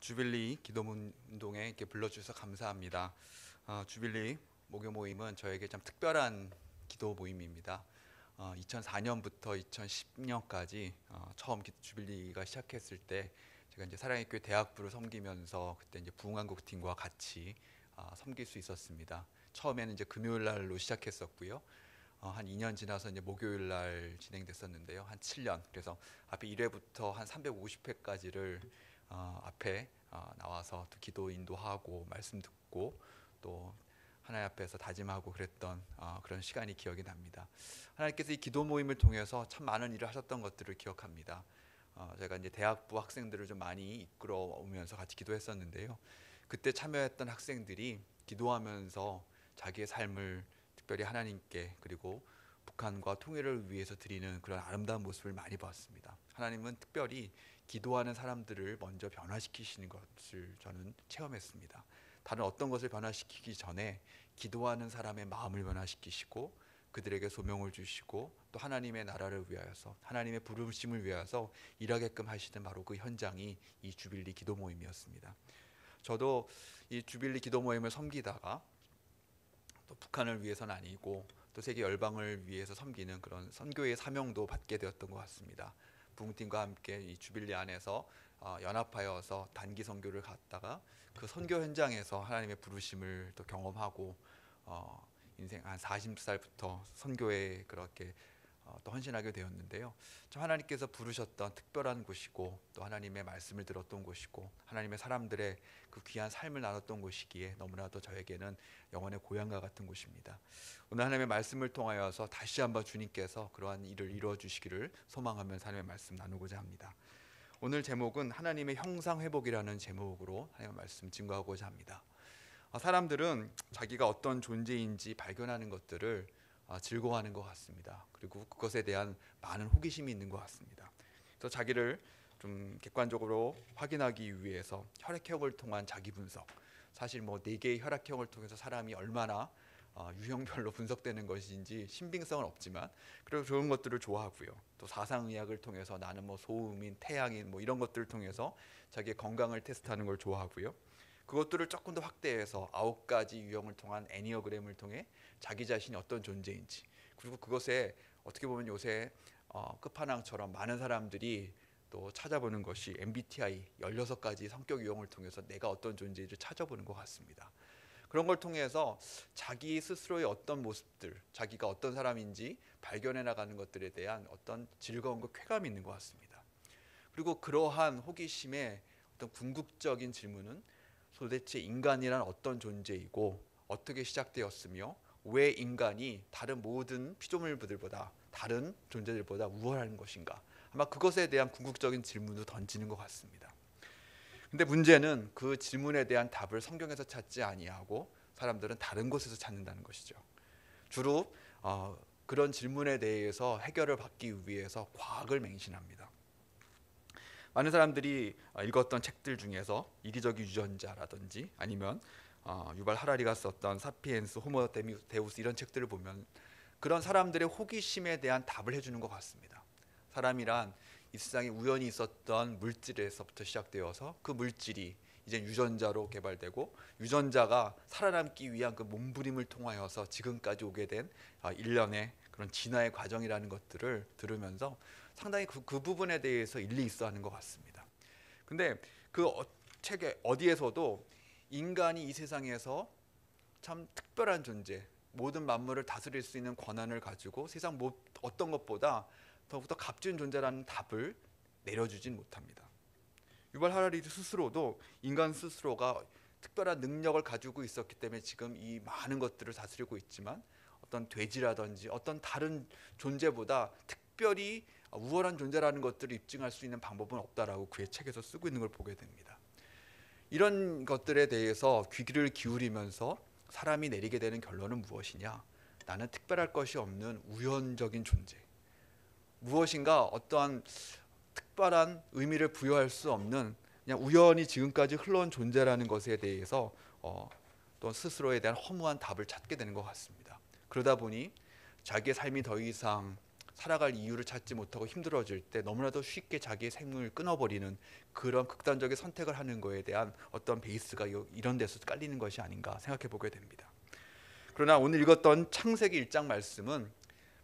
주빌리 기도운동에 이렇게 불러주셔서 감사합니다. 주빌리 목요 모임은 저에게 참 특별한 기도 모임입니다. 2004년부터 2010년까지 처음 주빌리가 시작했을 때 제가 이제 사랑의 교회 대학부를 섬기면서 그때 이제 부흥한국 팀과 같이 섬길 수 있었습니다. 처음에는 이제 금요일 날로 시작했었고요. 한 2년 지나서 이제 목요일 날 진행됐었는데요. 한 7년. 그래서 앞에 1회부터 한 350회까지를 앞에 나와서 또 기도 인도하고 말씀 듣고 또 하나님 앞에서 다짐하고 그랬던 그런 시간이 기억이 납니다. 하나님께서 이 기도 모임을 통해서 참 많은 일을 하셨던 것들을 기억합니다. 제가 이제 대학부 학생들을 좀 많이 이끌어 오면서 같이 기도했었는데요. 그때 참여했던 학생들이 기도하면서 자기의 삶을 특별히 하나님께 그리고 북한과 통일을 위해서 드리는 그런 아름다운 모습을 많이 봤습니다. 하나님은 특별히 기도하는 사람들을 먼저 변화시키시는 것을 저는 체험했습니다. 다른 어떤 것을 변화시키기 전에 기도하는 사람의 마음을 변화시키시고 그들에게 소명을 주시고 또 하나님의 나라를 위하여서 하나님의 부르심을 위하여서 일하게끔 하시는 바로 그 현장이 이 주빌리 기도 모임이었습니다. 저도 이 주빌리 기도 모임을 섬기다가 또 북한을 위해서는 아니고 또 세계 열방을 위해서 섬기는 그런 선교의 사명도 받게 되었던 것 같습니다. 부흥팀과 함께 이 주빌리 안에서 연합하여서 단기 선교를 갔다가 그 선교 현장에서 하나님의 부르심을 또 경험하고 인생 한 40살부터 선교에 그렇게 또 헌신하게 되었는데요. 참 하나님께서 부르셨던 특별한 곳이고 또 하나님의 말씀을 들었던 곳이고 하나님의 사람들의 그 귀한 삶을 나눴던 곳이기에 너무나도 저에게는 영혼의 고향과 같은 곳입니다. 오늘 하나님의 말씀을 통하여서 다시 한번 주님께서 그러한 일을 이루어 주시기를 소망하면서 하나님의 말씀 나누고자 합니다. 오늘 제목은 하나님의 형상 회복이라는 제목으로 하나님의 말씀 증거하고자 합니다. 사람들은 자기가 어떤 존재인지 발견하는 것들을 즐거워하는 것 같습니다. 그리고 그것에 대한 많은 호기심이 있는 것 같습니다. 그래서 자기를 좀 객관적으로 확인하기 위해서 혈액형을 통한 자기 분석, 사실 뭐 4개의 혈액형을 통해서 사람이 얼마나 유형별로 분석되는 것인지 신빙성은 없지만 그래도 좋은 것들을 좋아하고요. 또 사상의학을 통해서 나는 뭐 소음인, 태양인 뭐 이런 것들을 통해서 자기의 건강을 테스트하는 걸 좋아하고요. 그것들을 조금 더 확대해서 9가지 유형을 통한 애니어그램을 통해 자기 자신이 어떤 존재인지, 그리고 그것에 어떻게 보면 요새 끝판왕처럼 많은 사람들이 또 찾아보는 것이 MBTI 16가지 성격 유형을 통해서 내가 어떤 존재인지 찾아보는 것 같습니다. 그런 걸 통해서 자기 스스로의 어떤 모습들, 자기가 어떤 사람인지 발견해 나가는 것들에 대한 어떤 즐거움과 쾌감이 있는 것 같습니다. 그리고 그러한 호기심의 어떤 궁극적인 질문은 도대체 인간이란 어떤 존재이고 어떻게 시작되었으며 왜 인간이 다른 모든 피조물들보다 다른 존재들보다 우월한 것인가, 아마 그것에 대한 궁극적인 질문도 던지는 것 같습니다. 근데 문제는 그 질문에 대한 답을 성경에서 찾지 아니하고 사람들은 다른 곳에서 찾는다는 것이죠. 주로 그런 질문에 대해서 해결을 받기 위해서 과학을 맹신합니다. 많은 사람들이 읽었던 책들 중에서 이기적인 유전자라든지 아니면 유발 하라리가 썼던 사피엔스, 호모 데우스 이런 책들을 보면 그런 사람들의 호기심에 대한 답을 해주는 것 같습니다. 사람이란 이 세상에 우연히 있었던 물질에서부터 시작되어서 그 물질이 이제 유전자로 개발되고 유전자가 살아남기 위한 그 몸부림을 통하여서 지금까지 오게 된 일련의 그런 진화의 과정이라는 것들을 들으면서 상당히 그 부분에 대해서 일리 있어 하는 것 같습니다. 근데 그 책에 어디에서도 인간이 이 세상에서 참 특별한 존재, 모든 만물을 다스릴 수 있는 권한을 가지고 세상 어떤 것보다 더욱더 값진 존재라는 답을 내려주진 못합니다. 유발 하라리 스스로도 인간 스스로가 특별한 능력을 가지고 있었기 때문에 지금 이 많은 것들을 다스리고 있지만 어떤 돼지라든지 어떤 다른 존재보다 특별히 우월한 존재라는 것들을 입증할 수 있는 방법은 없다라고 그의 책에서 쓰고 있는 걸 보게 됩니다. 이런 것들에 대해서 귀를 기울이면서 사람이 내리게 되는 결론은 무엇이냐? 나는 특별할 것이 없는 우연적인 존재. 무엇인가 어떠한 특별한 의미를 부여할 수 없는 그냥 우연히 지금까지 흘러온 존재라는 것에 대해서 또 스스로에 대한 허무한 답을 찾게 되는 것 같습니다. 그러다 보니 자기의 삶이 더 이상 살아갈 이유를 찾지 못하고 힘들어질 때 너무나도 쉽게 자기의 생명을 끊어버리는 그런 극단적인 선택을 하는 거에 대한 어떤 베이스가 이런 데서 깔리는 것이 아닌가 생각해 보게 됩니다. 그러나 오늘 읽었던 창세기 1장 말씀은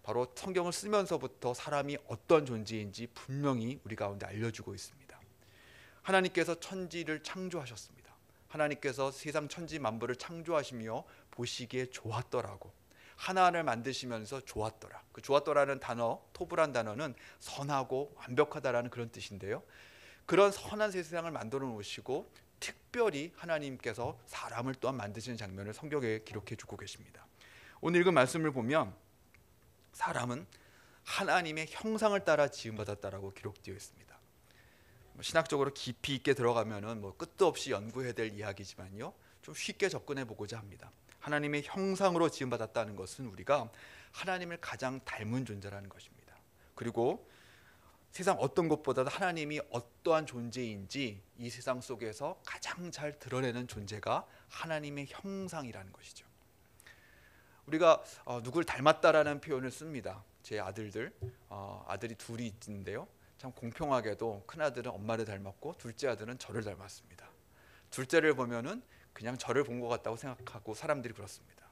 바로 성경을 쓰면서부터 사람이 어떤 존재인지 분명히 우리 가운데 알려주고 있습니다. 하나님께서 천지를 창조하셨습니다. 하나님께서 세상 천지 만물을 창조하시며 보시기에 좋았더라고. 하나를 만드시면서 좋았더라. 그 좋았더라는 단어, 토브란 단어는 선하고 완벽하다라는 그런 뜻인데요. 그런 선한 세상을 만들어 놓으시고 특별히 하나님께서 사람을 또한 만드시는 장면을 성경에 기록해 주고 계십니다. 오늘 읽은 말씀을 보면 사람은 하나님의 형상을 따라 지음받았다라고 기록되어 있습니다. 신학적으로 깊이 있게 들어가면은 끝도 없이 연구해야 될 이야기지만요, 좀 쉽게 접근해 보고자 합니다. 하나님의 형상으로 지음받았다는 것은 우리가 하나님을 가장 닮은 존재라는 것입니다. 그리고 세상 어떤 것보다도 하나님이 어떠한 존재인지 이 세상 속에서 가장 잘 드러내는 존재가 하나님의 형상이라는 것이죠. 우리가 누굴 닮았다라는 표현을 씁니다. 제 아들이 둘이 있는데요, 참 공평하게도 큰아들은 엄마를 닮았고 둘째 아들은 저를 닮았습니다. 둘째를 보면은 그냥 저를 본 것 같다고 생각하고 사람들이 그렇습니다.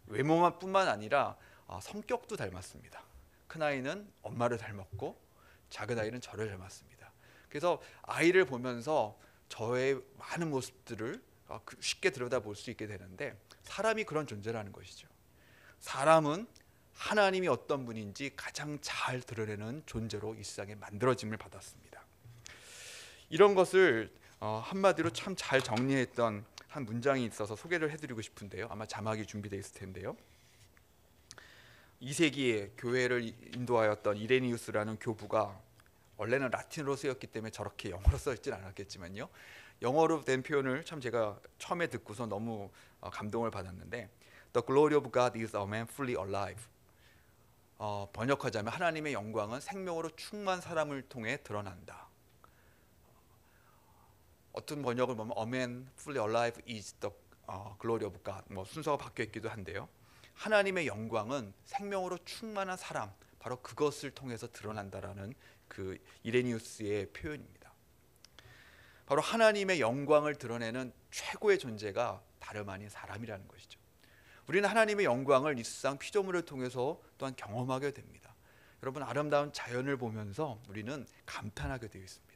외모만 뿐만 아니라 성격도 닮았습니다. 큰아이는 엄마를 닮았고 작은 아이는 저를 닮았습니다. 그래서 아이를 보면서 저의 많은 모습들을 쉽게 들여다볼 수 있게 되는데, 사람이 그런 존재라는 것이죠. 사람은 하나님이 어떤 분인지 가장 잘 드러내는 존재로 이 세상에 만들어짐을 받았습니다. 이런 것을 한마디로 참 잘 정리했던 한 문장이 있어서 소개를 해드리고 싶은데요. 아마 자막이 준비되어 있을 텐데요. 2세기에 교회를 인도하였던 이레니우스라는 교부가, 원래는 라틴어로 쓰였기 때문에 저렇게 영어로 써있진 않았겠지만요, 영어로 된 표현을 참 제가 처음에 듣고서 너무 감동을 받았는데, The glory of God is a man fully alive. 번역하자면 하나님의 영광은 생명으로 충만한 사람을 통해 드러난다. 어떤 번역을 보면 A man fully alive is the glory of God, 순서가 바뀌어 있기도 한데요, 하나님의 영광은 생명으로 충만한 사람, 바로 그것을 통해서 드러난다라는 그 이레니우스의 표현입니다. 바로 하나님의 영광을 드러내는 최고의 존재가 다름 아닌 사람이라는 것이죠. 우리는 하나님의 영광을 이 세상 피조물을 통해서 또한 경험하게 됩니다. 여러분, 아름다운 자연을 보면서 우리는 감탄하게 되어 있습니다.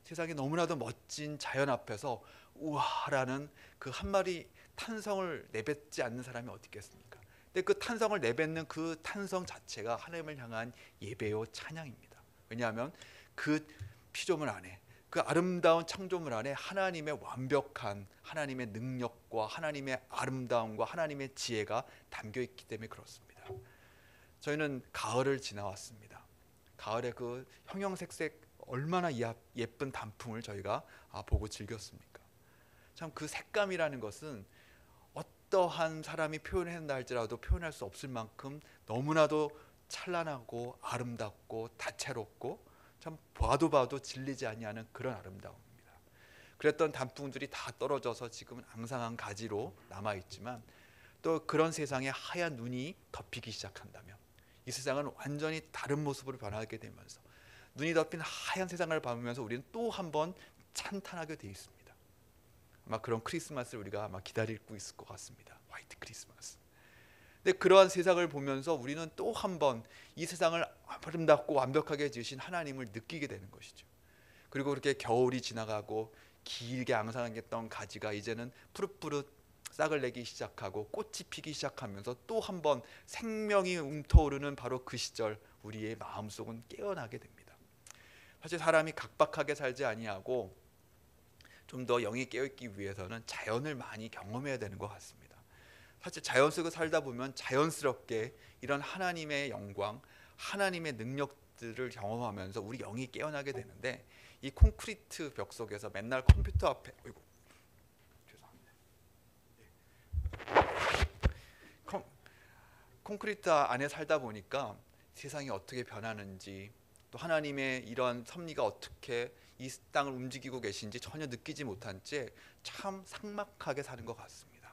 세상에 너무나도 멋진 자연 앞에서 우와라는 그 한 마리 탄성을 내뱉지 않는 사람이 어디 있겠습니까? 근데 그 탄성을 내뱉는 그 탄성 자체가 하나님을 향한 예배요 찬양입니다. 왜냐하면 그 피조물 안에, 그 아름다운 창조물 안에 하나님의 완벽한 하나님의 능력과 하나님의 아름다움과 하나님의 지혜가 담겨 있기 때문에 그렇습니다. 저희는 가을을 지나왔습니다. 가을의 그 형형색색 얼마나 예쁜 단풍을 저희가 보고 즐겼습니까? 참 그 색감이라는 것은 어떠한 사람이 표현한다 할지라도 표현할 수 없을 만큼 너무나도 찬란하고 아름답고 다채롭고 참 봐도 질리지 아니하는 그런 아름다움입니다. 그랬던 단풍들이 다 떨어져서 지금은 앙상한 가지로 남아있지만, 또 그런 세상에 하얀 눈이 덮이기 시작한다면 이 세상은 완전히 다른 모습으로 변하게 되면서 눈이 덮인 하얀 세상을 보면서 우리는 또 한 번 찬탄하게 되어 있습니다. 아마 그런 크리스마스를 우리가 아마 기다리고 있을 것 같습니다. 화이트 크리스마스. 근데 그러한 세상을 보면서 우리는 또 한 번 이 세상을 아름답고 완벽하게 지으신 하나님을 느끼게 되는 것이죠. 그리고 그렇게 겨울이 지나가고 길게 앙상했던 가지가 이제는 푸릇푸릇 싹을 내기 시작하고 꽃이 피기 시작하면서 또 한 번 생명이 움터오르는 바로 그 시절, 우리의 마음속은 깨어나게 됩니다. 사실 사람이 각박하게 살지 아니하고 좀 더 영이 깨어있기 위해서는 자연을 많이 경험해야 되는 것 같습니다. 사실 자연 속에 살다 보면 자연스럽게 이런 하나님의 영광, 하나님의 능력들을 경험하면서 우리 영이 깨어나게 되는데, 이 콘크리트 벽 속에서 맨날 컴퓨터 앞에 콘크리트 안에 살다 보니까 세상이 어떻게 변하는지, 또 하나님의 이런 섭리가 어떻게 이 땅을 움직이고 계신지 전혀 느끼지 못한 채 참 삭막하게 사는 것 같습니다.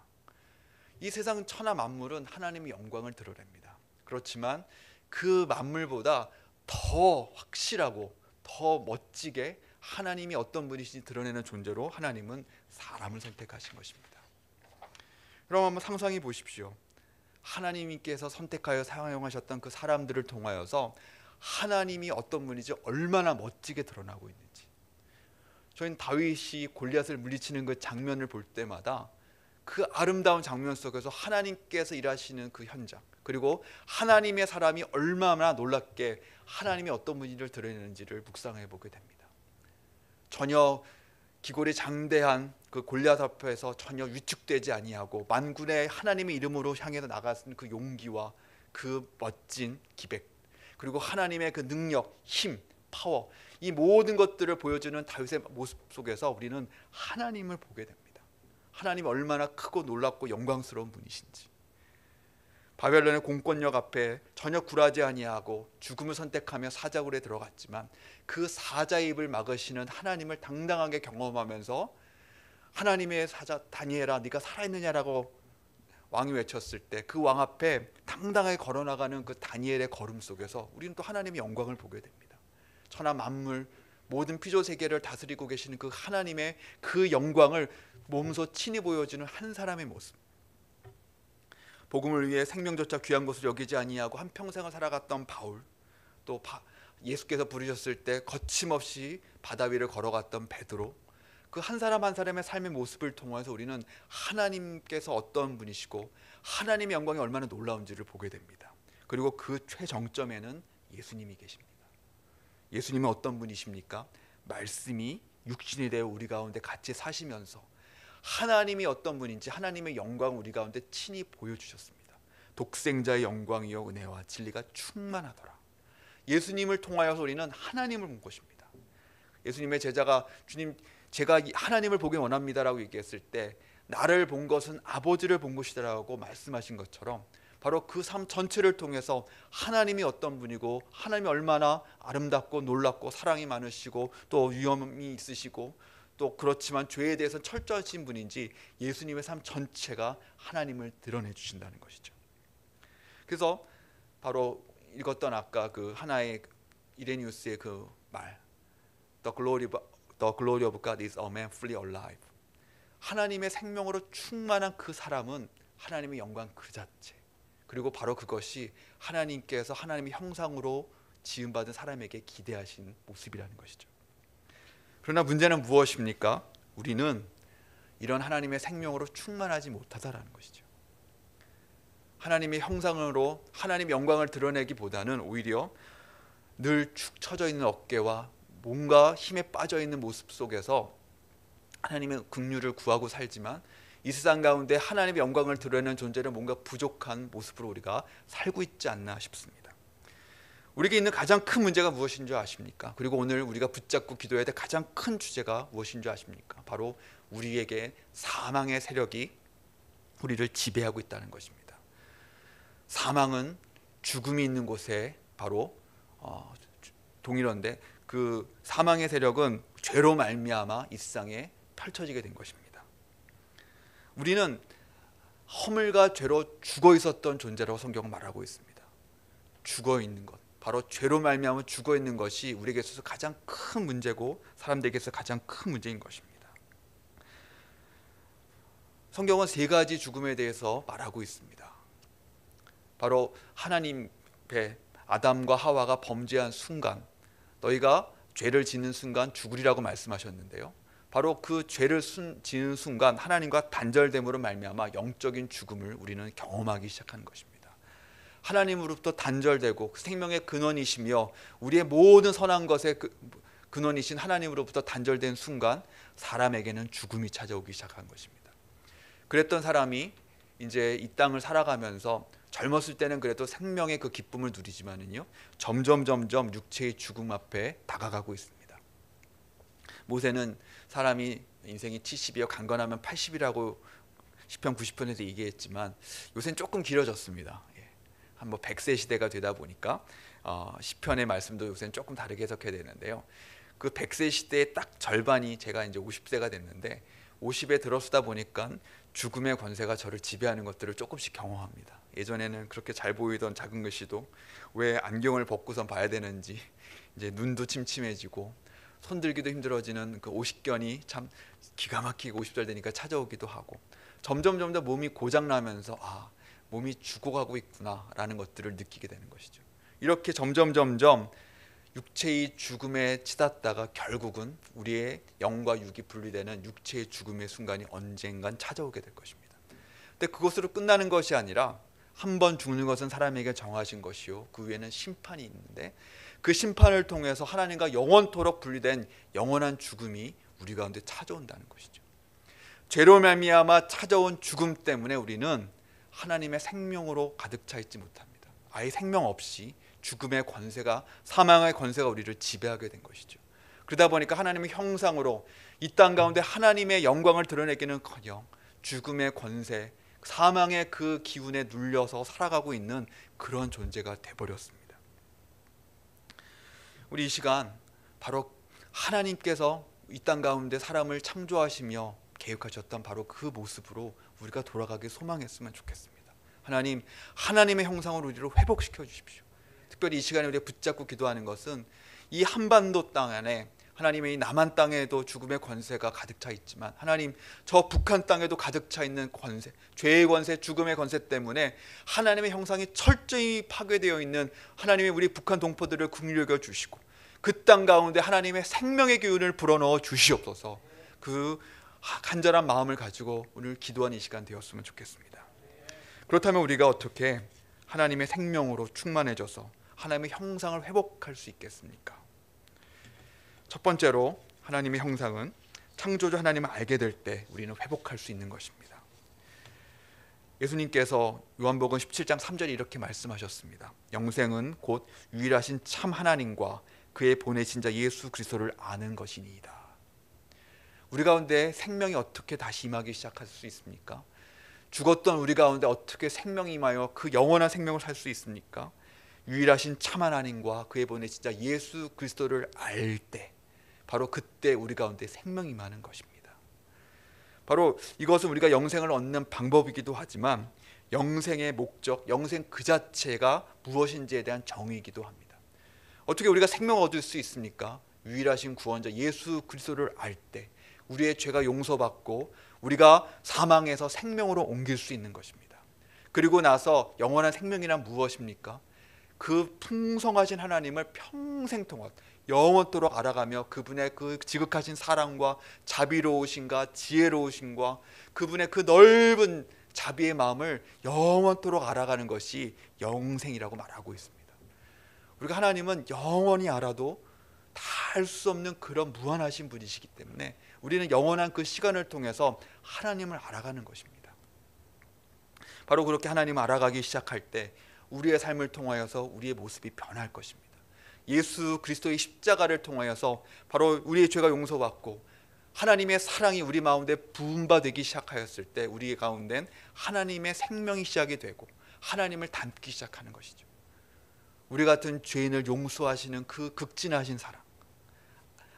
이 세상 천하 만물은 하나님의 영광을 드러냅니다. 그렇지만 그 만물보다 더 확실하고 더 멋지게 하나님이 어떤 분이신지 드러내는 존재로 하나님은 사람을 선택하신 것입니다. 그럼 한번 상상해 보십시오. 하나님께서 선택하여 사용하셨던 그 사람들을 통하여서 하나님이 어떤 분인지 얼마나 멋지게 드러나고 있는지. 저희는 다윗이 골리앗을 물리치는 그 장면을 볼 때마다 그 아름다운 장면 속에서 하나님께서 일하시는 그 현장, 그리고 하나님의 사람이 얼마나 놀랍게 하나님이 어떤 분인지를 드러내는지를 묵상해 보게 됩니다. 전혀 기골이 장대한 그 골리앗 앞에서 전혀 위축되지 아니하고 만군의 하나님의 이름으로 향해서 나가는 그 용기와 그 멋진 기백, 그리고 하나님의 그 능력, 힘, 파워, 이 모든 것들을 보여주는 다윗의 모습 속에서 우리는 하나님을 보게 됩니다. 하나님이 얼마나 크고 놀랍고 영광스러운 분이신지. 바벨론의 공권력 앞에 전혀 굴하지 아니하고 죽음을 선택하며 사자굴에 들어갔지만 그 사자의 입을 막으시는 하나님을 당당하게 경험하면서 하나님의 사자 다니엘아 네가 살아있느냐라고 왕이 외쳤을 때 그 왕 앞에 당당하게 걸어나가는 그 다니엘의 걸음 속에서 우리는 또 하나님의 영광을 보게 됩니다. 천하 만물 모든 피조 세계를 다스리고 계시는 그 하나님의 그 영광을 몸소 친히 보여주는 한 사람의 모습. 복음을 위해 생명조차 귀한 것을 여기지 아니하고 한평생을 살아갔던 바울, 또 예수께서 부르셨을 때 거침없이 바다 위를 걸어갔던 베드로, 그 한 사람 한 사람의 삶의 모습을 통해서 우리는 하나님께서 어떤 분이시고 하나님의 영광이 얼마나 놀라운지를 보게 됩니다. 그리고 그 최정점에는 예수님이 계십니다. 예수님은 어떤 분이십니까? 말씀이 육신이 되어 우리 가운데 같이 사시면서 하나님이 어떤 분인지 하나님의 영광을 우리 가운데 친히 보여주셨습니다. 독생자의 영광이요 은혜와 진리가 충만하더라. 예수님을 통하여서 우리는 하나님을 본 것입니다. 예수님의 제자가 주님 제가 하나님을 보기 원합니다라고 얘기했을 때 나를 본 것은 아버지를 본 것이다라고 말씀하신 것처럼 바로 그 삶 전체를 통해서 하나님이 어떤 분이고 하나님이 얼마나 아름답고 놀랍고 사랑이 많으시고 또 위엄이 있으시고 또 그렇지만 죄에 대해서 철저하신 분인지 예수님의 삶 전체가 하나님을 드러내 주신다는 것이죠. 그래서 바로 읽었던 아까 그 하나의 이레니우스의 그 말, The glory of God is a man fully alive. 하나님의 생명으로 충만한 그 사람은 하나님의 영광 그 자체, 그리고 바로 그것이 하나님께서 하나님의 형상으로 지음받은 사람에게 기대하신 모습이라는 것이죠. 그러나 문제는 무엇입니까? 우리는 이런 하나님의 생명으로 충만하지 못하다라는 것이죠. 하나님의 형상으로 하나님의 영광을 드러내기보다는 오히려 늘 축 처져 있는 어깨와 뭔가 힘에 빠져 있는 모습 속에서 하나님의 긍휼을 구하고 살지만 이 세상 가운데 하나님의 영광을 드러내는 존재는 뭔가 부족한 모습으로 우리가 살고 있지 않나 싶습니다. 우리에게 있는 가장 큰 문제가 무엇인 줄 아십니까? 그리고 오늘 우리가 붙잡고 기도해야 될 가장 큰 주제가 무엇인 줄 아십니까? 바로 우리에게 사망의 세력이 우리를 지배하고 있다는 것입니다. 사망은 죽음이 있는 곳에 바로 동일한데 그 사망의 세력은 죄로 말미암아 이 세상에 펼쳐지게 된 것입니다. 우리는 허물과 죄로 죽어 있었던 존재라고 성경은 말하고 있습니다. 죽어 있는 것, 바로 죄로 말미암아 죽어 있는 것이 우리에게 있어서 가장 큰 문제고 사람들에게서 가장 큰 문제인 것입니다. 성경은 세 가지 죽음에 대해서 말하고 있습니다. 바로 하나님의 아담과 하와가 범죄한 순간, 너희가 죄를 짓는 순간 죽으리라고 말씀하셨는데요. 바로 그 죄를 지는 순간 하나님과 단절됨으로 말미암아 영적인 죽음을 우리는 경험하기 시작하는 것입니다. 하나님으로부터 단절되고 생명의 근원이시며 우리의 모든 선한 것의 근원이신 하나님으로부터 단절된 순간 사람에게는 죽음이 찾아오기 시작한 것입니다. 그랬던 사람이 이제 이 땅을 살아가면서 젊었을 때는 그래도 생명의 그 기쁨을 누리지만은요 점점 육체의 죽음 앞에 다가가고 있습니다. 모세는 사람이 인생이 70이요 강건하면 80이라고 시편 90편에서 얘기했지만 요새는 조금 길어졌습니다. 한 100세 시대가 되다 보니까 시편의 말씀도 요새는 조금 다르게 해석해야 되는데요. 그 100세 시대의 딱 절반이 제가 이제 50세가 됐는데 50에 들어서다 보니까 죽음의 권세가 저를 지배하는 것들을 조금씩 경험합니다. 예전에는 그렇게 잘 보이던 작은 글씨도 왜 안경을 벗고선 봐야 되는지, 이제 눈도 침침해지고 손들기도 힘들어지는 그 오십견이 참 기가 막히게 50살 되니까 찾아오기도 하고, 점점 더 몸이 고장나면서 몸이 죽어가고 있구나라는 것들을 느끼게 되는 것이죠. 이렇게 점점 육체의 죽음에 치닫다가 결국은 우리의 영과 육이 분리되는 육체의 죽음의 순간이 언젠간 찾아오게 될 것입니다. 근데 그것으로 끝나는 것이 아니라 한 번 죽는 것은 사람에게 정하신 것이요, 그 위에는 심판이 있는데 그 심판을 통해서 하나님과 영원토록 분리된 영원한 죽음이 우리 가운데 찾아온다는 것이죠. 죄로 말미암아 찾아온 죽음 때문에 우리는 하나님의 생명으로 가득 차 있지 못합니다. 아예 생명 없이 죽음의 권세가, 사망의 권세가 우리를 지배하게 된 것이죠. 그러다 보니까 하나님의 형상으로 이 땅 가운데 하나님의 영광을 드러내기는커녕 죽음의 권세, 사망의 그 기운에 눌려서 살아가고 있는 그런 존재가 돼버렸습니다. 우리 이 시간 바로 하나님께서 이 땅 가운데 사람을 창조하시며 계획하셨던 바로 그 모습으로 우리가 돌아가길 소망했으면 좋겠습니다. 하나님, 하나님의 형상으로 우리를 회복시켜 주십시오. 특별히 이 시간에 우리가 붙잡고 기도하는 것은 이 한반도 땅 안에, 하나님의 이 남한 땅에도 죽음의 권세가 가득 차 있지만 하나님, 저 북한 땅에도 가득 차 있는 권세, 죄의 권세, 죽음의 권세 때문에 하나님의 형상이 철저히 파괴되어 있는 하나님의 우리 북한 동포들을 긍휼히 여겨 주시고 그 땅 가운데 하나님의 생명의 기운을 불어넣어 주시옵소서. 그 간절한 마음을 가지고 오늘 기도하는 이 시간 되었으면 좋겠습니다. 그렇다면 우리가 어떻게 하나님의 생명으로 충만해져서 하나님의 형상을 회복할 수 있겠습니까? 첫 번째로 하나님의 형상은 창조주 하나님을 알게 될 때 우리는 회복할 수 있는 것입니다. 예수님께서 요한복음 17장 3절에 이렇게 말씀하셨습니다. 영생은 곧 유일하신 참 하나님과 그의 보내신 자 예수 그리스도를 아는 것이니이다. 우리 가운데 생명이 어떻게 다시 임하기 시작할 수 있습니까? 죽었던 우리 가운데 어떻게 생명이 임하여 그 영원한 생명을 살 수 있습니까? 유일하신 참 하나님과 그의 보내신 자 예수 그리스도를 알 때, 바로 그때 우리 가운데 생명이 임하는 것입니다. 바로 이것은 우리가 영생을 얻는 방법이기도 하지만 영생의 목적, 영생 그 자체가 무엇인지에 대한 정의이기도 합니다. 어떻게 우리가 생명을 얻을 수 있습니까? 유일하신 구원자 예수 그리스도를 알 때 우리의 죄가 용서받고 우리가 사망에서 생명으로 옮길 수 있는 것입니다. 그리고 나서 영원한 생명이란 무엇입니까? 그 풍성하신 하나님을 평생 동안 영원토록 알아가며 그분의 그 지극하신 사랑과 자비로우신과 지혜로우신과 그분의 그 넓은 자비의 마음을 영원토록 알아가는 것이 영생이라고 말하고 있습니다. 우리가 하나님은 영원히 알아도 다 알 수 없는 그런 무한하신 분이시기 때문에 우리는 영원한 그 시간을 통해서 하나님을 알아가는 것입니다. 바로 그렇게 하나님을 알아가기 시작할 때 우리의 삶을 통하여서 우리의 모습이 변할 것입니다. 예수 그리스도의 십자가를 통하여서 바로 우리의 죄가 용서받고 하나님의 사랑이 우리 가운데 부음받기 시작하였을 때 우리 가운데는 하나님의 생명이 시작이 되고 하나님을 닮기 시작하는 것이죠. 우리 같은 죄인을 용서하시는 그 극진하신 사랑,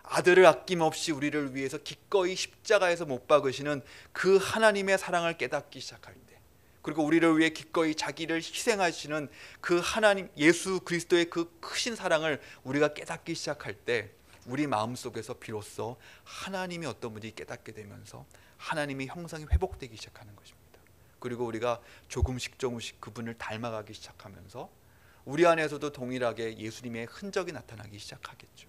아들을 아낌없이 우리를 위해서 기꺼이 십자가에서 못 박으시는 그 하나님의 사랑을 깨닫기 시작할 때, 그리고 우리를 위해 기꺼이 자기를 희생하시는 그 하나님 예수 그리스도의 그 크신 사랑을 우리가 깨닫기 시작할 때 우리 마음속에서 비로소 하나님이 어떤 분인지 깨닫게 되면서 하나님의 형상이 회복되기 시작하는 것입니다. 그리고 우리가 조금씩 그분을 닮아가기 시작하면서 우리 안에서도 동일하게 예수님의 흔적이 나타나기 시작하겠죠.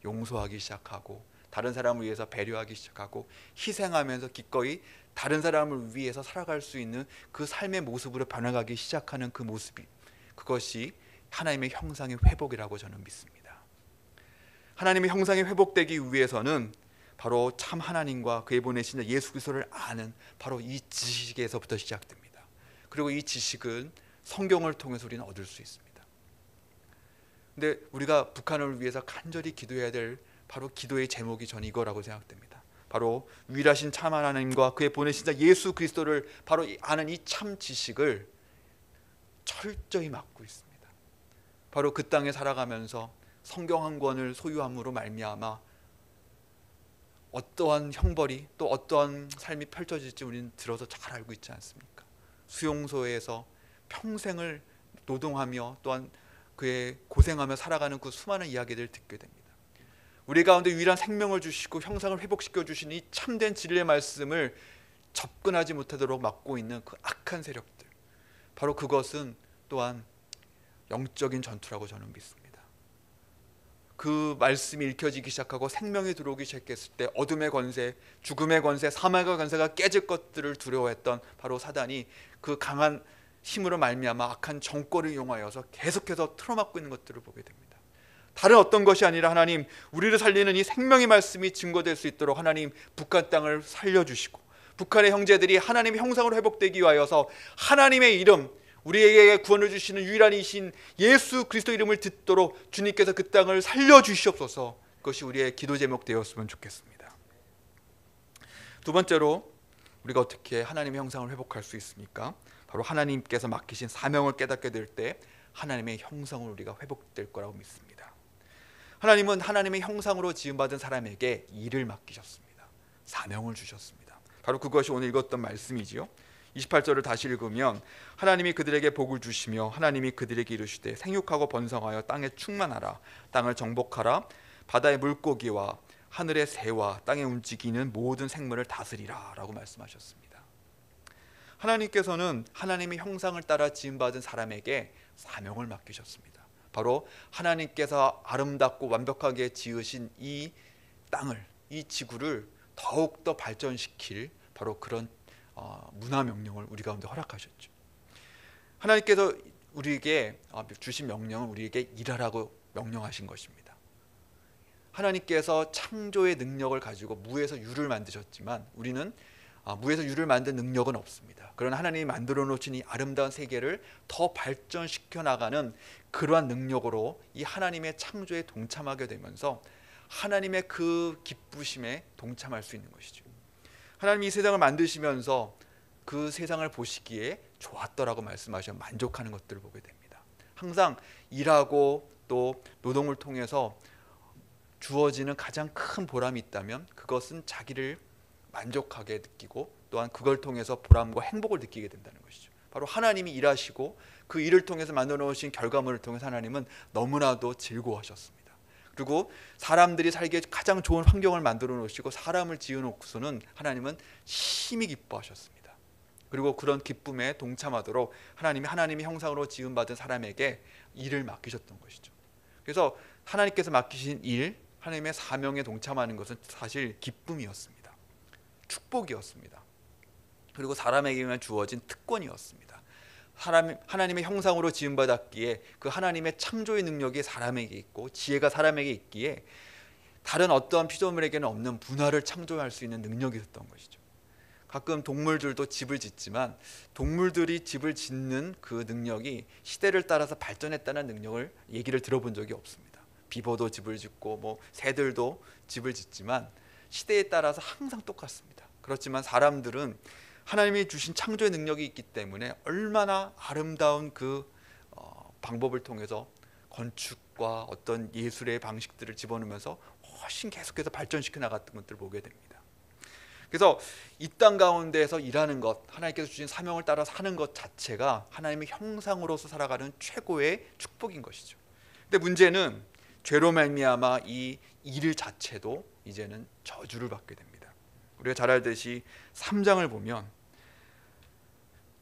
용서하기 시작하고 다른 사람을 위해서 배려하기 시작하고 희생하면서 기꺼이 다른 사람을 위해서 살아갈 수 있는 그 삶의 모습으로 변화가기 시작하는 그 모습이, 그것이 하나님의 형상의 회복이라고 저는 믿습니다. 하나님의 형상이 회복되기 위해서는 바로 참 하나님과 그의 보내신 예수 그리스도를 아는 바로 이 지식에서부터 시작됩니다. 그리고 이 지식은 성경을 통해서 우리는 얻을 수 있습니다. 근데 우리가 북한을 위해서 간절히 기도해야 될 바로 기도의 제목이 저는 이거라고 생각됩니다. 바로 유일하신 참 하나님과 그의 보내신 자 예수 그리스도를 바로 아는 이 참 지식을 철저히 맡고 있습니다. 바로 그 땅에 살아가면서 성경 한 권을 소유함으로 말미암아 어떠한 형벌이 또 어떠한 삶이 펼쳐질지 우리는 들어서 잘 알고 있지 않습니까? 수용소에서 평생을 노동하며 또한 그의 고생하며 살아가는 그 수많은 이야기들을 듣게 됩니다. 우리 가운데 유일한 생명을 주시고 형상을 회복시켜 주신 이 참된 진리의 말씀을 접근하지 못하도록 막고 있는 그 악한 세력들, 바로 그것은 또한 영적인 전투라고 저는 믿습니다. 그 말씀이 읽혀지기 시작하고 생명이 들어오기 시작했을 때 어둠의 권세, 죽음의 권세, 사망의 권세가 깨질 것들을 두려워했던 바로 사단이 그 강한 힘으로 말미암아 악한 정권을 이용하여서 계속해서 틀어막고 있는 것들을 보게 됩니다. 다른 어떤 것이 아니라 하나님, 우리를 살리는 이 생명의 말씀이 증거될 수 있도록 하나님 북한 땅을 살려주시고 북한의 형제들이 하나님의 형상으로 회복되기 위하여서 하나님의 이름, 우리에게 구원을 주시는 유일한 이신 예수 그리스도 이름을 듣도록 주님께서 그 땅을 살려주시옵소서. 그것이 우리의 기도 제목 되었으면 좋겠습니다. 두 번째로 우리가 어떻게 하나님의 형상을 회복할 수 있습니까? 바로 하나님께서 맡기신 사명을 깨닫게 될 때 하나님의 형상으로 우리가 회복될 거라고 믿습니다. 하나님은 하나님의 형상으로 지음받은 사람에게 일을 맡기셨습니다. 사명을 주셨습니다. 바로 그것이 오늘 읽었던 말씀이지요. 28절을 다시 읽으면 하나님이 그들에게 복을 주시며 하나님이 그들에게 이르시되 생육하고 번성하여 땅에 충만하라. 땅을 정복하라. 바다의 물고기와 하늘의 새와 땅에 움직이는 모든 생물을 다스리라 라고 말씀하셨습니다. 하나님께서는 하나님의 형상을 따라 지음받은 사람에게 사명을 맡기셨습니다. 바로 하나님께서 아름답고 완벽하게 지으신 이 땅을, 이 지구를 더욱더 발전시킬 바로 그런 문화 명령을 우리 가운데 허락하셨죠. 하나님께서 우리에게 주신 명령은 우리에게 일하라고 명령하신 것입니다. 하나님께서 창조의 능력을 가지고 무에서 유를 만드셨지만 우리는 무에서 유를 만든 능력은 없습니다. 그러나 하나님이 만들어 놓으신 이 아름다운 세계를 더 발전시켜 나가는 그러한 능력으로 이 하나님의 창조에 동참하게 되면서 하나님의 그 기쁘심에 동참할 수 있는 것이죠. 하나님이 이 세상을 만드시면서 그 세상을 보시기에 좋았더라고 말씀하셔 만족하는 것들을 보게 됩니다. 항상 일하고 또 노동을 통해서 주어지는 가장 큰 보람이 있다면 그것은 자기를 만족하게 느끼고 또한 그걸 통해서 보람과 행복을 느끼게 된다는 것이죠. 바로 하나님이 일하시고 그 일을 통해서 만들어 놓으신 결과물을 통해서 하나님은 너무나도 즐거워하셨습니다. 그리고 사람들이 살기에 가장 좋은 환경을 만들어 놓으시고 사람을 지어 놓고서는 하나님은 심히 기뻐하셨습니다. 그리고 그런 기쁨에 동참하도록 하나님의 형상으로 지음받은 사람에게 일을 맡기셨던 것이죠. 그래서 하나님께서 맡기신 일, 하나님의 사명에 동참하는 것은 사실 기쁨이었습니다. 축복이었습니다. 그리고 사람에게만 주어진 특권이었습니다. 하나님의 형상으로 지음받았기에 그 하나님의 창조의 능력이 사람에게 있고 지혜가 사람에게 있기에 다른 어떠한 피조물에게는 없는 문화를 창조할 수 있는 능력이 있었던 것이죠. 가끔 동물들도 집을 짓지만 동물들이 집을 짓는 그 능력이 시대를 따라서 발전했다는 능력을 얘기를 들어본 적이 없습니다. 비버도 집을 짓고 새들도 집을 짓지만 시대에 따라서 항상 똑같습니다. 그렇지만 사람들은 하나님이 주신 창조의 능력이 있기 때문에 얼마나 아름다운 그 방법을 통해서 건축과 어떤 예술의 방식들을 집어넣으면서 훨씬 계속해서 발전시켜 나갔던 것들을 보게 됩니다. 그래서 이 땅 가운데에서 일하는 것, 하나님께서 주신 사명을 따라 사는 것 자체가 하나님의 형상으로서 살아가는 최고의 축복인 것이죠. 근데 문제는 죄로 말미암아 이 일 자체도 이제는 저주를 받게 됩니다. 우리가 잘 알듯이 3장을 보면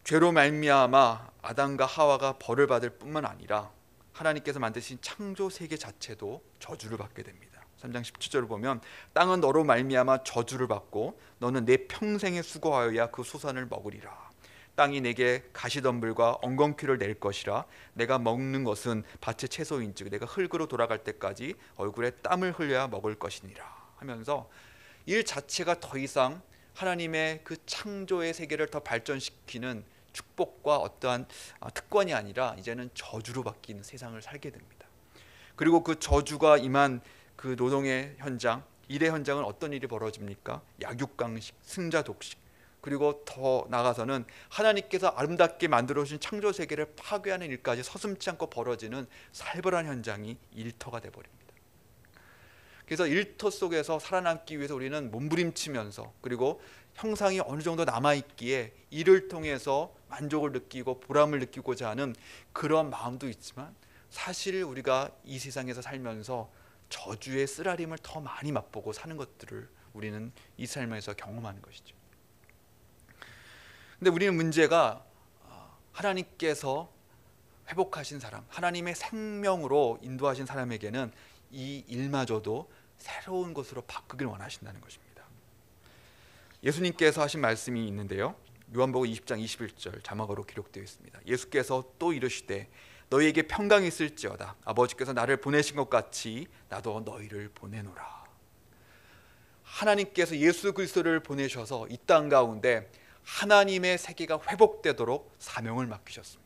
죄로 말미암아 아담과 하와가 벌을 받을 뿐만 아니라 하나님께서 만드신 창조 세계 자체도 저주를 받게 됩니다. 3장 17절을 보면 땅은 너로 말미암아 저주를 받고 너는 내 평생에 수고하여야 그 소산을 먹으리라. 땅이 내게 가시덤불과 엉겅퀴를 낼 것이라. 내가 먹는 것은 밭의 채소인즉 내가 흙으로 돌아갈 때까지 얼굴에 땀을 흘려야 먹을 것이니라 하면서 일 자체가 더 이상 하나님의 그 창조의 세계를 더 발전시키는 축복과 어떠한 특권이 아니라 이제는 저주로 바뀐 세상을 살게 됩니다. 그리고 그 저주가 임한 그 노동의 현장, 일의 현장은 어떤 일이 벌어집니까? 약육강식, 승자독식, 그리고 더 나아가서는 하나님께서 아름답게 만들어 주신 창조 세계를 파괴하는 일까지 서슴지 않고 벌어지는 살벌한 현장이 일터가 되어버립니다. 그래서 일터 속에서 살아남기 위해서 우리는 몸부림치면서, 그리고 형상이 어느 정도 남아있기에 이를 통해서 만족을 느끼고 보람을 느끼고자 하는 그런 마음도 있지만, 사실 우리가 이 세상에서 살면서 저주의 쓰라림을 더 많이 맛보고 사는 것들을 우리는 이 삶에서 경험하는 것이죠. 근데 우리는 문제가, 하나님께서 회복하신 사람, 하나님의 생명으로 인도하신 사람에게는 이 일마저도 새로운 것으로 바꾸길 원하신다는 것입니다. 예수님께서 하신 말씀이 있는데요, 요한복음 20장 21절 자막으로 기록되어 있습니다. 예수께서 또 이르시되 너희에게 평강이 있을지어다. 아버지께서 나를 보내신 것 같이 나도 너희를 보내노라. 하나님께서 예수 그리스도를 보내셔서 이 땅 가운데 하나님의 세계가 회복되도록 사명을 맡기셨습니다.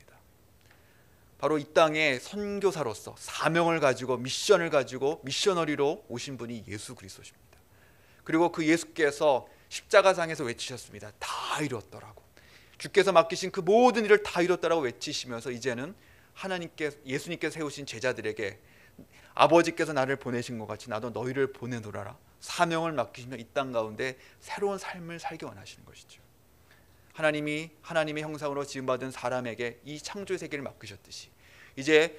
바로 이 땅에 선교사로서 사명을 가지고 미션을 가지고 미셔너리로 오신 분이 예수 그리스도십니다. 그리고 그 예수께서 십자가상에서 외치셨습니다. 다 이뤘더라고. 주께서 맡기신 그 모든 일을 다 이뤘다라고 외치시면서 이제는 예수님께서 세우신 제자들에게 아버지께서 나를 보내신 것 같이 나도 너희를 보내노라 사명을 맡기시며 이 땅 가운데 새로운 삶을 살기 원하시는 것이죠. 하나님이 하나님의 형상으로 지음받은 사람에게 이 창조의 세계를 맡기셨듯이 이제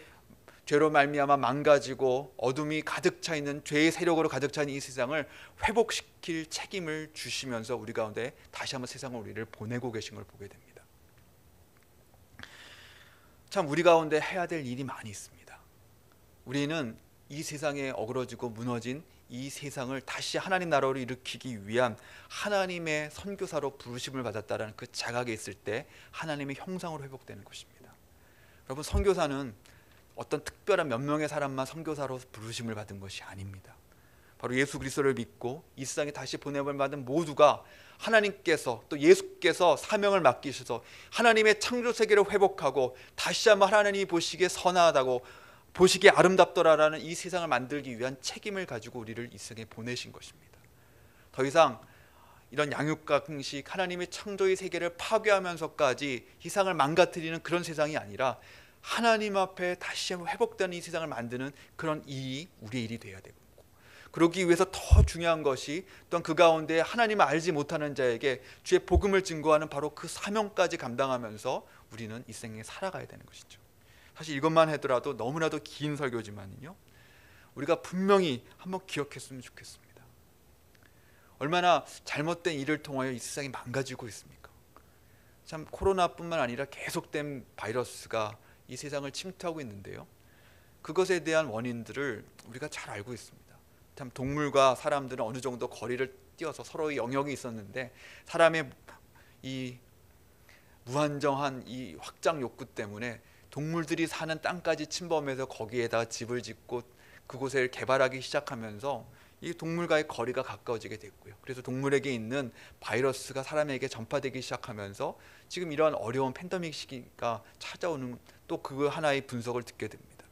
죄로 말미암아 망가지고 어둠이 가득 차 있는 죄의 세력으로 가득 차 있는 이 세상을 회복시킬 책임을 주시면서 우리 가운데 다시 한번 세상을 우리를 보내고 계신 걸 보게 됩니다. 참 우리 가운데 해야 될 일이 많이 있습니다. 우리는 이 세상에 어그러지고 무너진 이 세상을 다시 하나님 나라로 일으키기 위한 하나님의 선교사로 부르심을 받았다는 그 자각이 있을 때 하나님의 형상으로 회복되는 것입니다. 여러분, 선교사는 어떤 특별한 몇 명의 사람만 선교사로 부르심을 받은 것이 아닙니다. 바로 예수 그리스도를 믿고 이 세상에 다시 보냄을 받은 모두가 하나님께서 또 예수께서 사명을 맡기셔서 하나님의 창조 세계를 회복하고 다시 한번 하나님이 보시기에 선하다고 보시기에 아름답더라라는 이 세상을 만들기 위한 책임을 가지고 우리를 이 세상에 보내신 것입니다. 더 이상 이런 양육강식 하나님의 창조의 세계를 파괴하면서까지 세상을 망가뜨리는 그런 세상이 아니라 하나님 앞에 다시 한번 회복되는 이 세상을 만드는 그런 일이 우리의 일이 되어야 되고, 그러기 위해서 더 중요한 것이 또한 그 가운데 하나님을 알지 못하는 자에게 주의 복음을 증거하는 바로 그 사명까지 감당하면서 우리는 이 생에 살아가야 되는 것이죠. 사실 이것만 하더라도 너무나도 긴 설교지만요, 우리가 분명히 한번 기억했으면 좋겠습니다. 얼마나 잘못된 일을 통하여 이 세상이 망가지고 있습니까? 참 코로나뿐만 아니라 계속된 바이러스가 이 세상을 침투하고 있는데요, 그것에 대한 원인들을 우리가 잘 알고 있습니다. 참 동물과 사람들은 어느 정도 거리를 띄어서 서로의 영역이 있었는데 사람의 이 무한정한 이 확장 욕구 때문에 동물들이 사는 땅까지 침범해서 거기에다가 집을 짓고 그곳을 개발하기 시작하면서 이 동물과의 거리가 가까워지게 됐고요. 그래서 동물에게 있는 바이러스가 사람에게 전파되기 시작하면서 지금 이런 어려운 팬데믹 시기가 찾아오는 또 그 하나의 분석을 듣게 됩니다.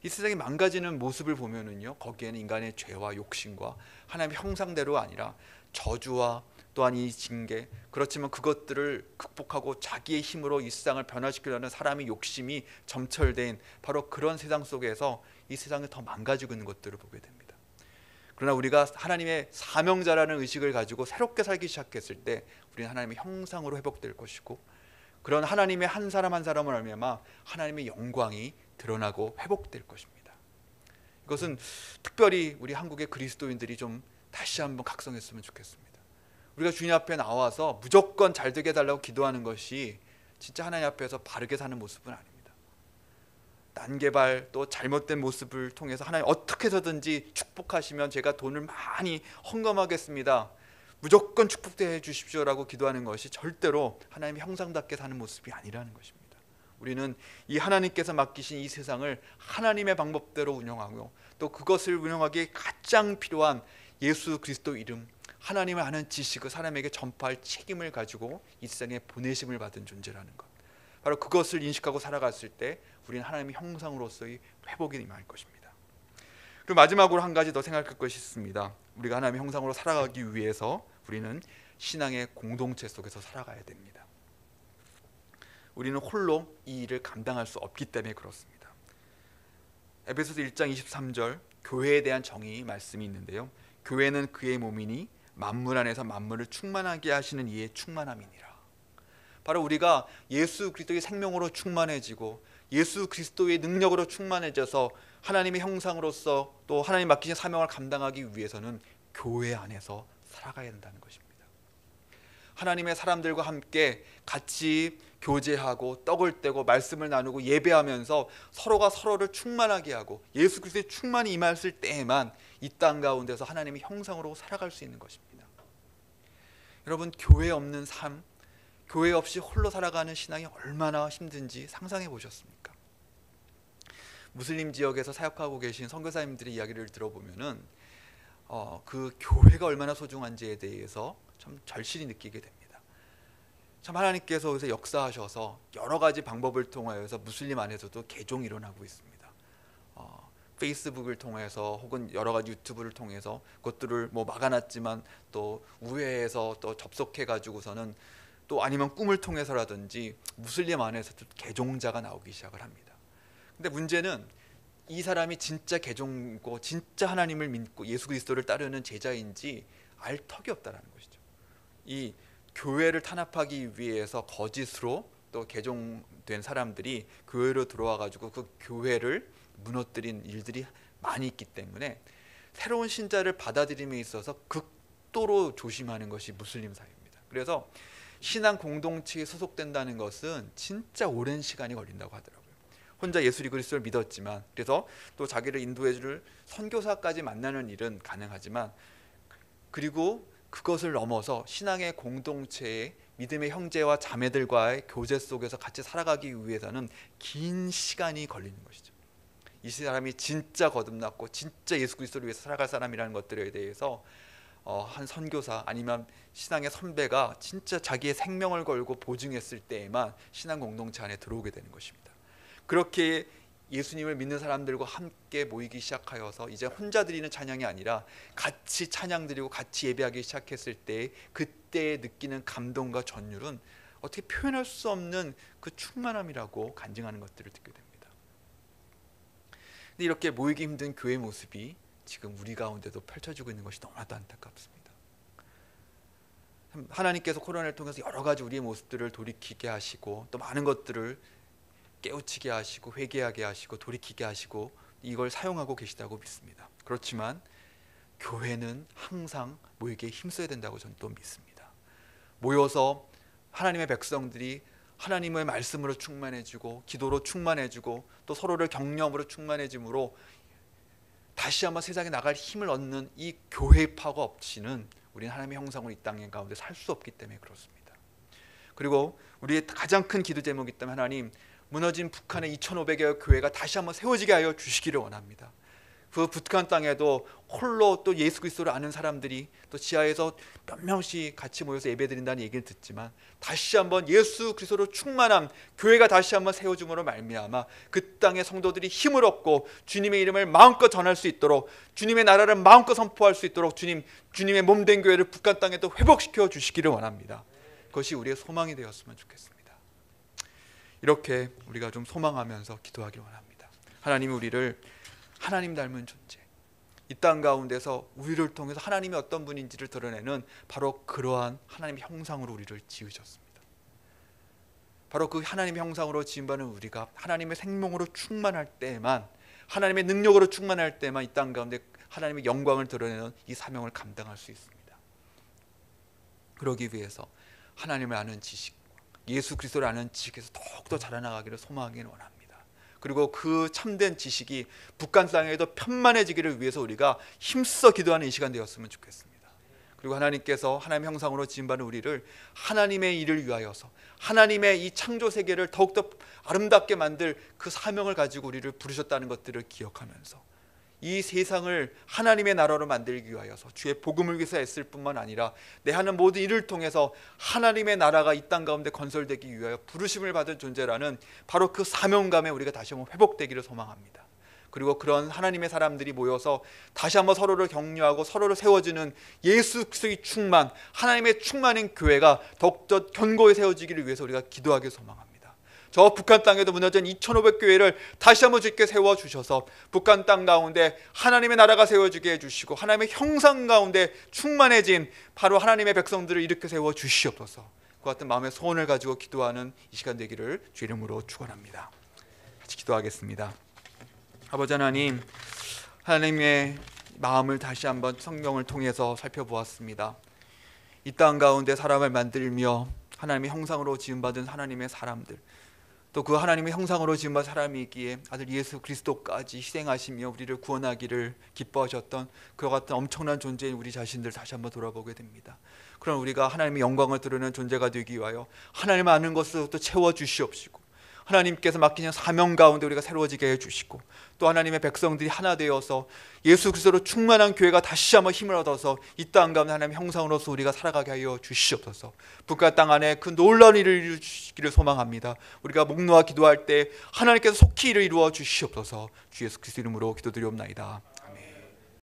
이 세상이 망가지는 모습을 보면은요, 거기에는 인간의 죄와 욕심과 하나님의 형상대로 아니라 저주와 또한 이 징계, 그렇지만 그것들을 극복하고 자기의 힘으로 이 세상을 변화시키려는 사람의 욕심이 점철된 바로 그런 세상 속에서 이 세상이 더 망가지고 있는 것들을 보게 됩니다. 그러나 우리가 하나님의 사명자라는 의식을 가지고 새롭게 살기 시작했을 때 우리는 하나님의 형상으로 회복될 것이고, 그런 하나님의 한 사람 한 사람을 알면 하나님의 영광이 드러나고 회복될 것입니다. 이것은 특별히 우리 한국의 그리스도인들이 좀 다시 한번 각성했으면 좋겠습니다. 우리가 주님 앞에 나와서 무조건 잘 되게 해달라고 기도하는 것이 진짜 하나님 앞에서 바르게 사는 모습은 아닙니다. 난개발 또 잘못된 모습을 통해서 하나님 어떻게 해서든지 축복하시면 제가 돈을 많이 헌금하겠습니다, 무조건 축복해 주십시오라고 기도하는 것이 절대로 하나님의 형상답게 사는 모습이 아니라는 것입니다. 우리는 이 하나님께서 맡기신 이 세상을 하나님의 방법대로 운영하고 또 그것을 운영하기에 가장 필요한 예수 그리스도 이름, 하나님을 아는 지식을 사람에게 전파할 책임을 가지고 이 세상에 보내심을 받은 존재라는 것, 바로 그것을 인식하고 살아갔을 때 우리는 하나님의 형상으로서의 회복이 임할 것입니다. 그리고 마지막으로 한 가지 더 생각할 것이 있습니다. 우리가 하나님의 형상으로 살아가기 위해서 우리는 신앙의 공동체 속에서 살아가야 됩니다. 우리는 홀로 이 일을 감당할 수 없기 때문에 그렇습니다. 에베소서 1장 23절 교회에 대한 정의 말씀이 있는데요. 교회는 그의 몸이니 만물 안에서 만물을 충만하게 하시는 이의 충만함이니라. 바로 우리가 예수 그리스도의 생명으로 충만해지고 예수 그리스도의 능력으로 충만해져서 하나님의 형상으로서 또 하나님 맡기신 사명을 감당하기 위해서는 교회 안에서 살아가야 된다는 것입니다. 하나님의 사람들과 함께 같이 교제하고 떡을 떼고 말씀을 나누고 예배하면서 서로가 서로를 충만하게 하고 예수 그리스도의 충만이 임했을 때에만 이 땅 가운데서 하나님의 형상으로 살아갈 수 있는 것입니다. 여러분, 교회 없는 삶, 교회 없이 홀로 살아가는 신앙이 얼마나 힘든지 상상해 보셨습니까? 무슬림 지역에서 사역하고 계신 선교사님들의 이야기를 들어보면은 그 교회가 얼마나 소중한지에 대해서 참 절실히 느끼게 됩니다. 참 하나님께서 여기서 역사하셔서 여러 가지 방법을 통하여서 무슬림 안에서도 개종이 일어나고 있습니다. 페이스북을 통해서 혹은 여러 가지 유튜브를 통해서 그것들을 뭐 막아놨지만 또 우회해서 또 접속해 가지고서는 또 아니면 꿈을 통해서라든지 무슬림 안에서도 개종자가 나오기 시작을 합니다. 근데 문제는 이 사람이 진짜 개종이고 진짜 하나님을 믿고 예수 그리스도를 따르는 제자인지 알 턱이 없다라는 것이죠. 이 교회를 탄압하기 위해서 거짓으로 또 개종된 사람들이 교회로 들어와 가지고 그 교회를 무너뜨린 일들이 많이 있기 때문에 새로운 신자를 받아들임에 있어서 극도로 조심하는 것이 무슬림 사회입니다. 그래서 신앙 공동체에 소속된다는 것은 진짜 오랜 시간이 걸린다고 하더라고요. 혼자 예수 그리스도를 믿었지만, 그래서 또 자기를 인도해 줄 선교사까지 만나는 일은 가능하지만, 그리고 그것을 넘어서 신앙의 공동체의 믿음의 형제와 자매들과의 교제 속에서 같이 살아가기 위해서는 긴 시간이 걸리는 것이죠. 이 사람이 진짜 거듭났고 진짜 예수 그리스도를 위해서 살아갈 사람이라는 것들에 대해서 한 선교사 아니면 신앙의 선배가 진짜 자기의 생명을 걸고 보증했을 때에만 신앙 공동체 안에 들어오게 되는 것입니다. 그렇게 예수님을 믿는 사람들과 함께 모이기 시작하여서 이제 혼자 드리는 찬양이 아니라 같이 찬양 드리고 같이 예배하기 시작했을 때 그때 느끼는 감동과 전율은 어떻게 표현할 수 없는 그 충만함이라고 간증하는 것들을 듣게 됩니다. 근데 이렇게 모이기 힘든 교회 모습이 지금 우리 가운데도 펼쳐지고 있는 것이 너무나도 안타깝습니다. 하나님께서 코로나를 통해서 여러 가지 우리의 모습들을 돌이키게 하시고 또 많은 것들을 깨우치게 하시고 회개하게 하시고 돌이키게 하시고 이걸 사용하고 계시다고 믿습니다. 그렇지만 교회는 항상 모이기에 힘써야 된다고 저는 또 믿습니다. 모여서 하나님의 백성들이 하나님의 말씀으로 충만해지고 기도로 충만해지고 또 서로를 경념으로 충만해짐으로 다시 한번 세상에 나갈 힘을 얻는 이 교회파가 없이는 우리는 하나님의 형상으로 이 땅 가운데 살 수 없기 때문에 그렇습니다. 그리고 우리의 가장 큰 기도 제목이 있다면 하나님, 무너진 북한의 2,500여 교회가 다시 한번 세워지게 하여 주시기를 원합니다. 그 북한 땅에도 홀로 또 예수 그리스도를 아는 사람들이 또 지하에서 몇 명씩 같이 모여서 예배드린다는 얘기를 듣지만 다시 한번 예수 그리스도로 충만한 교회가 다시 한번 세워짐으로 말미암아 그 땅의 성도들이 힘을 얻고 주님의 이름을 마음껏 전할 수 있도록, 주님의 나라를 마음껏 선포할 수 있도록 주님의 몸된 교회를 북한 땅에도 회복시켜 주시기를 원합니다. 그것이 우리의 소망이 되었으면 좋겠습니다. 이렇게 우리가 좀 소망하면서 기도하기를 원합니다. 하나님이 우리를 하나님 닮은 존재, 이 땅 가운데서 우리를 통해서 하나님이 어떤 분인지를 드러내는 바로 그러한 하나님의 형상으로 우리를 지으셨습니다. 바로 그 하나님의 형상으로 지음받은 우리가 하나님의 생명으로 충만할 때만, 하나님의 능력으로 충만할 때만 이 땅 가운데 하나님의 영광을 드러내는 이 사명을 감당할 수 있습니다. 그러기 위해서 하나님을 아는 지식, 예수 그리스도를 아는 지식에서 더욱더 자라나가기를 소망하기를 원합니다. 그리고 그 참된 지식이 북한 땅에도 편만해지기를 위해서 우리가 힘써 기도하는 이 시간 되었으면 좋겠습니다. 그리고 하나님께서 하나님의 형상으로 지음받은 우리를 하나님의 일을 위하여서 하나님의 이 창조 세계를 더욱더 아름답게 만들 그 사명을 가지고 우리를 부르셨다는 것들을 기억하면서 이 세상을 하나님의 나라로 만들기 위하여서 주의 복음을 위해서 애쓸 뿐만 아니라 내 하는 모든 일을 통해서 하나님의 나라가 이 땅 가운데 건설되기 위하여 부르심을 받은 존재라는 바로 그 사명감에 우리가 다시 한번 회복되기를 소망합니다. 그리고 그런 하나님의 사람들이 모여서 다시 한번 서로를 격려하고 서로를 세워주는 예수 그리스도의 충만, 하나님의 충만인 교회가 더욱더 견고히 세워지기를 위해서 우리가 기도하기를 소망합니다. 저 북한 땅에도 무너진 2,500교회를 다시 한번 주께 세워주셔서 북한 땅 가운데 하나님의 나라가 세워지게 해주시고 하나님의 형상 가운데 충만해진 바로 하나님의 백성들을 일으켜 세워주시옵소서. 그 같은 마음의 소원을 가지고 기도하는 이 시간 되기를 주 이름으로 축원합니다. 같이 기도하겠습니다. 아버지 하나님, 하나님의 마음을 다시 한번 성경을 통해서 살펴보았습니다. 이 땅 가운데 사람을 만들며 하나님의 형상으로 지음받은 하나님의 사람들, 또 그 하나님의 형상으로 지음받은 사람이기에 아들 예수 그리스도까지 희생하시며 우리를 구원하기를 기뻐하셨던 그와 같은 엄청난 존재인 우리 자신들 다시 한번 돌아보게 됩니다. 그럼 우리가 하나님의 영광을 드러내는 존재가 되기 위하여 하나님 아는 것으로 또 채워주시옵시고, 하나님께서 맡기신 사명 가운데 우리가 새로워지게 해주시고, 또 하나님의 백성들이 하나 되어서 예수 그리스도로 충만한 교회가 다시 한번 힘을 얻어서 이 땅 가운데 하나님의 형상으로서 우리가 살아가게 하여 주시옵소서. 북한 땅 안에 그 놀라운 일을 이루시기를 소망합니다. 우리가 목 놓아 기도할 때 하나님께서 속히 이를 이루어 주시옵소서. 주 예수 그리스도 이름으로 기도드리옵나이다.